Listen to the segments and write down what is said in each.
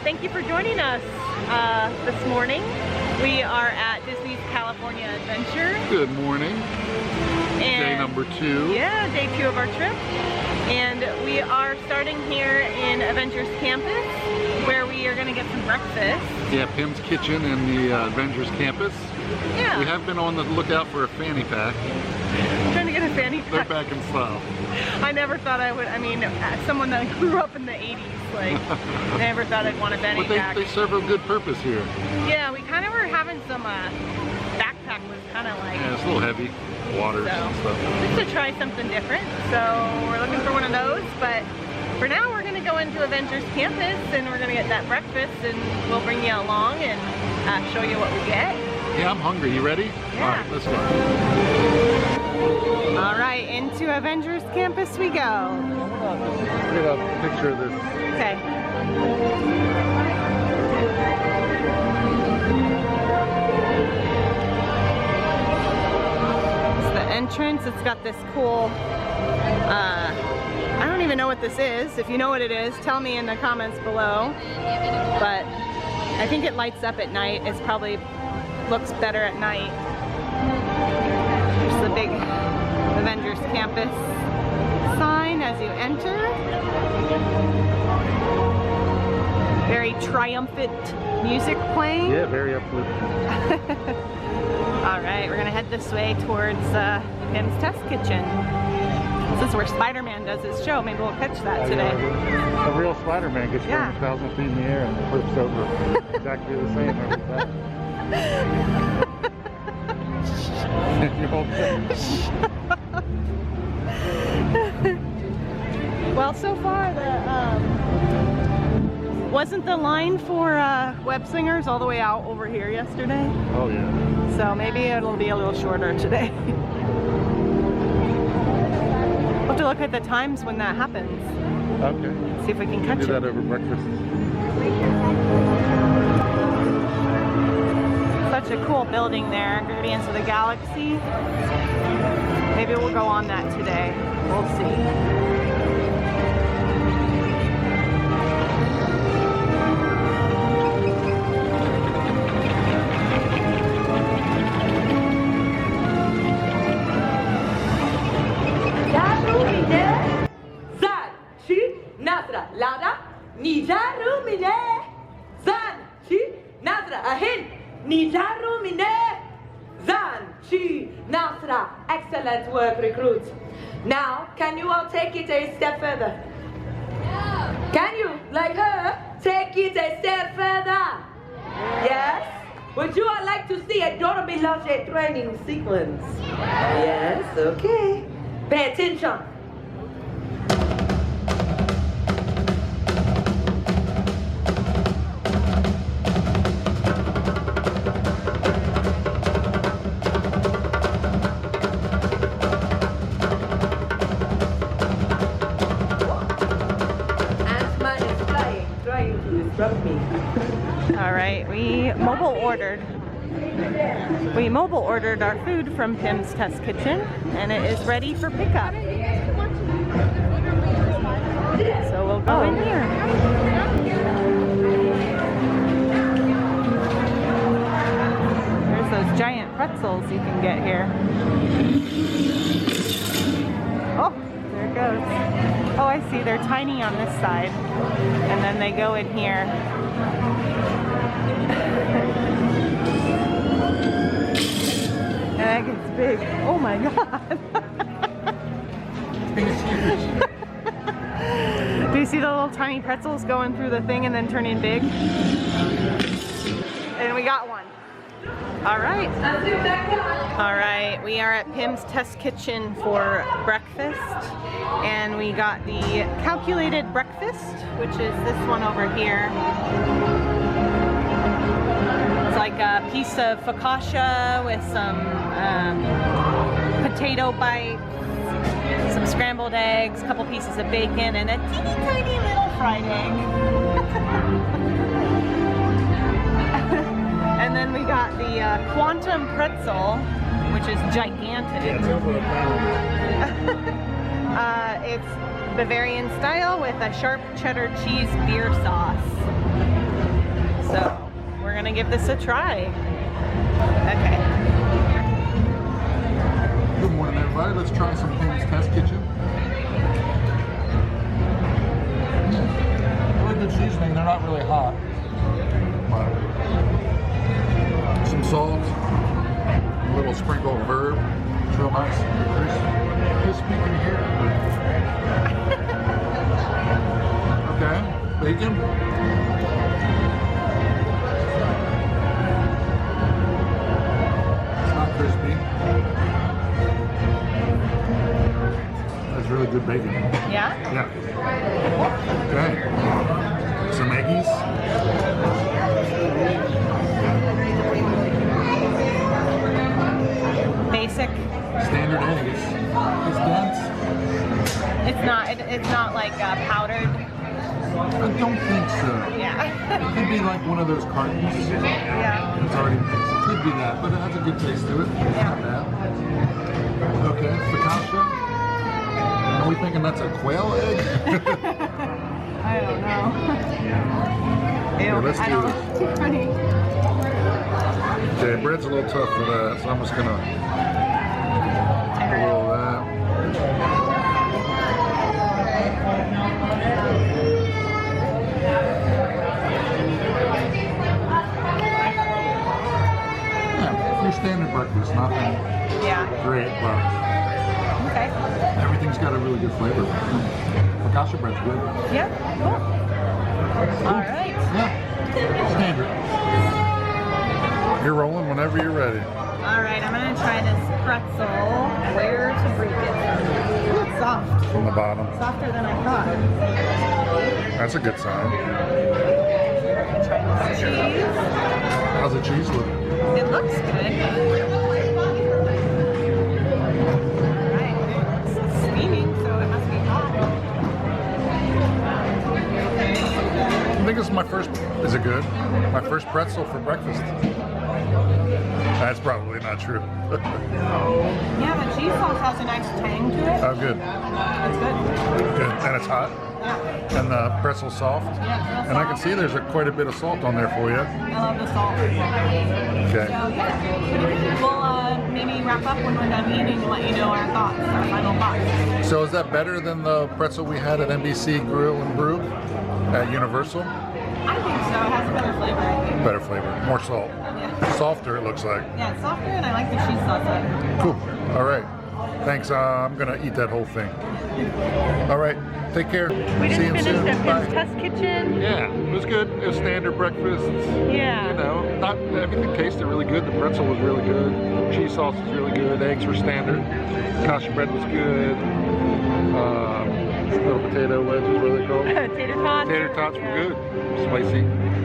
thank you for joining us this morning. We are at Disney's California Adventure. Good morning. Day number 2. Yeah, day 2 of our trip. And we are starting here in Avengers Campus, where we are going to get some breakfast. Yeah, PYM's Kitchen in the Avengers Campus. Yeah. We have been on the lookout for a fanny pack. Trying to get a fanny pack. They're back in style. I never thought I would, as someone that grew up in the 80s, like, never thought I'd want a fanny pack. But they serve a good purpose here. Yeah, we kind of were having some, backpack was kind of like... Yeah, it's a little heavy. Waters and stuff. Just to try something different. So we're looking for one of those, but for now we're going to go into Avengers Campus and we're going to get that breakfast, and we'll bring you along and show you what we get. Yeah, I'm hungry. You ready? Yeah. All right, let's go. All right, into Avengers Campus we go. Get a picture of this. Okay. It's the entrance. It's got this cool, I don't even know what this is. If you know what it is, tell me in the comments below. But I think it lights up at night. It's probably looks better at night. There's the big Avengers Campus sign as you enter. Very triumphant music playing. Yeah, very uplifting. Alright, we're gonna head this way towards PYM's Test Kitchen. This is where Spider-Man does his show. Maybe we'll catch that today. A real Spider-Man gets 1,000 feet in the air and flips over exactly the same every time. Well, so far wasn't the line for web singers all the way out over here yesterday? Oh yeah. So maybe it'll be a little shorter today. We'll have to look at the times when that happens. Okay. See if we can catch it. Do that over breakfast. Such a cool building there, Guardians of the Galaxy. Maybe we'll go on that today. We'll see. Excellent work, recruits. Now, can you all take it a step further? Yeah. Can you, like her, take it a step further? Yes? Would you all like to see a Dora Milaje training sequence? Yes, okay. Pay attention. Alright, we mobile ordered our food from PYM's Test Kitchen, and it is ready for pickup. So we'll go in here. There's those giant pretzels you can get here. Oh, there it goes. Oh, I see, they're tiny on this side, and then they go in here. And that gets big. Oh my god. Do you see the little tiny pretzels going through the thing and then turning big? And we got one. Alright. Alright, we are at PYM's Test Kitchen for breakfast. And we got the calculated breakfast, which is this one over here. It's like a piece of focaccia with some potato bites, some scrambled eggs, a couple pieces of bacon, and a teeny tiny little fried egg. And then we got the quantum pretzel, which is gigantic. Yeah, it's over a pound. It's Bavarian style with a sharp cheddar cheese beer sauce. So we're gonna give this a try. Okay. Good morning, everybody. Let's try some Pim's Test Kitchen. Really good seasoning. They're not really hot. Some salt, a little sprinkle of herb. It's real nice. Crispy in here. Okay, bacon. It's not crispy. That's really good bacon. Yeah? Yeah. Okay. Some eggies. Basic. Standard egg. It's dense. It's not like powdered. I don't think so. Yeah. It could be like one of those cartons. Yeah. It's already mixed. It could be that, but it has a good taste to it. It's not bad. Okay, focaccia. Are we thinking that's a quail egg? I don't know. Okay, let's do this. Too funny. Okay, bread's a little tough for that, so I'm just gonna put a little of that. Yeah, your standard breakfast, nothing great, but Okay. everything's got a really good flavor. Focaccia bread's good. Yeah. Cool. All right. Yeah, standard. You're rolling whenever you're ready. All right. I'm gonna try this pretzel. Where to break it? Ooh, it's soft. From the bottom. Softer than I thought. That's a good sign. Try this cheese. How's the cheese look? It looks good. Alright, it's steaming, so it must be hot. I think this is my first, is it good? My first pretzel for breakfast. That's probably not true. Yeah, the cheese sauce has a nice tang to it. Oh, good. It's good. Good. And it's hot. Yeah. And the pretzel's soft. Yeah, And I can see there's quite a bit of salt on there for you. I love the salt. Okay. So yeah, we'll maybe wrap up when we're done eating and let you know our thoughts, our final thoughts. So is that better than the pretzel we had at NBC Grill and Brew at Universal? I think so. It has a better flavor, I think. Better flavor. More salt. Yeah. Softer, it looks like. Yeah, it's softer, and I like the cheese sauce better. Cool. All right. Thanks. I'm going to eat that whole thing. All right. Take care. We See you just soon. finished at Bye. Pim's Test Kitchen. Yeah, it was good. It was standard breakfast. Yeah. You know, not everything tasted really good. The pretzel was really good. Cheese sauce was really good. Eggs were standard. Kasha bread was good. Little potato wedges, what are they called? Tater tots. Tater tots were good. Spicy.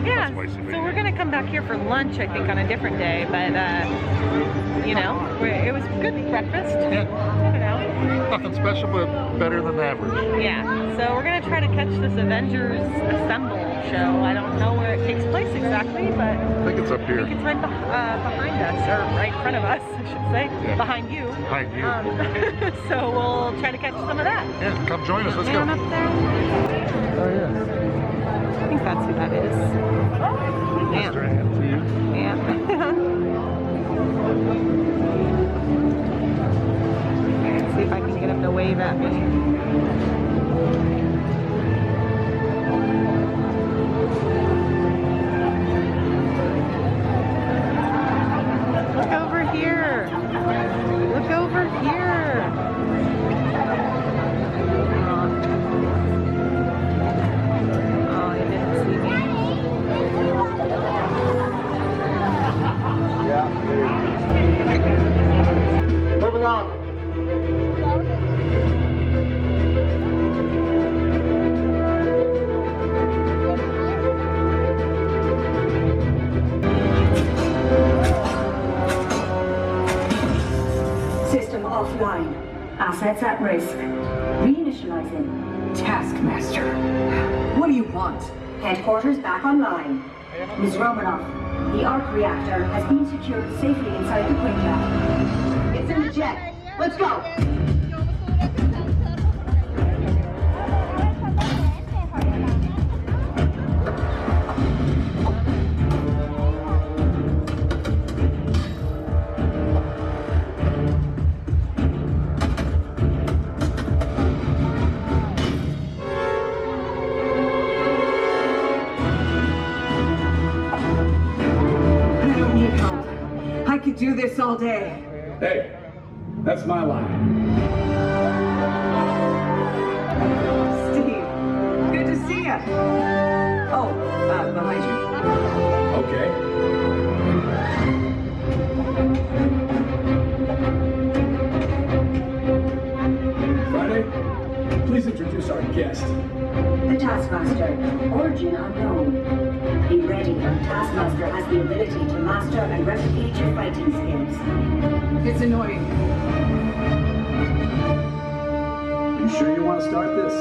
Yeah, Not spicy, but so we're gonna come back here for lunch, I think, on a different day, but you know, it was good breakfast. Yeah. I don't know. Nothing special, but better than average. Yeah, so we're gonna try to catch this Avengers Assemble show. I don't know where it takes place exactly, but I think it's up I here. think it's right behind us, or right in front of us, I should say. Yeah. Behind you. Behind you. So we'll try to catch some of that. Yeah, come join us. Let's go. Down up there. Oh yeah. I think that's who that is. Yeah. Mr. Ant to you. Yeah. Let's see if I can get him to wave at me. Look over here. Look over here. Oh, he didn't see me. Moving on. System offline. Assets at risk. Reinitializing. Taskmaster. What do you want? Headquarters back online. Ms. Romanoff, the arc reactor has been secured safely inside the Quinjet. It's in the jet. Let's go! this all day. Hey, that's my line. Steve, good to see you. Oh, behind you. Okay. Friday, please introduce our guest. The Taskmaster, origin unknown. Be ready, Taskmaster has the ability to master and replicate your fighting skills. It's annoying. You sure you want to start this?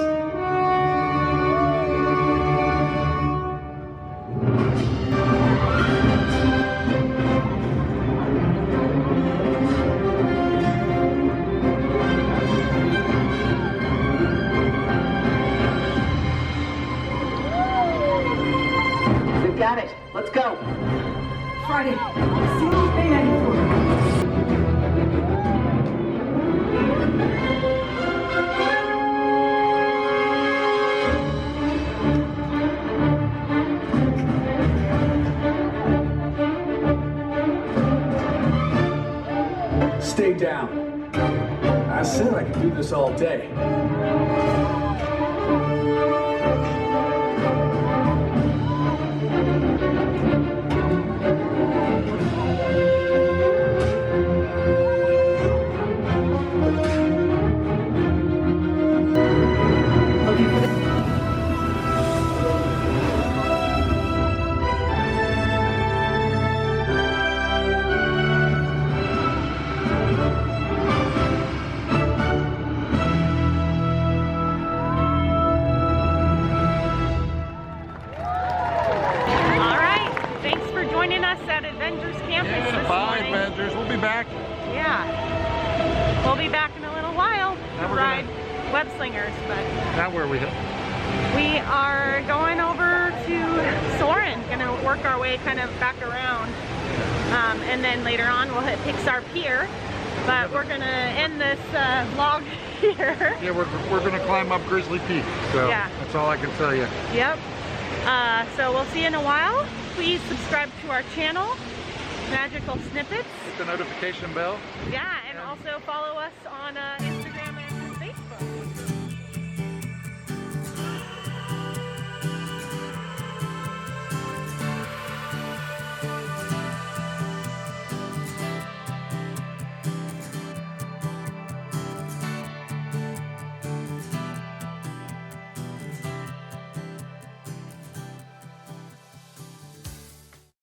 We've got it. Let's go. Friday, single Bay-94. Stay down. I said I could do this all day. Us at Avengers Campus this Bye, morning. Avengers. We'll be back. Yeah. We'll be back in a little while to ride web slingers, but Now where are we? we are going over to Soren, gonna work our way kind of back around. And then later on we'll hit Pixar Pier, but we're gonna end this vlog here. Yeah, we're gonna climb up Grizzly Peak. So Yeah. that's all I can tell you. Yep. So we'll see you in a while. Please subscribe to our channel, Magical Snippets. Hit the notification bell. Yeah, and also follow us on Instagram.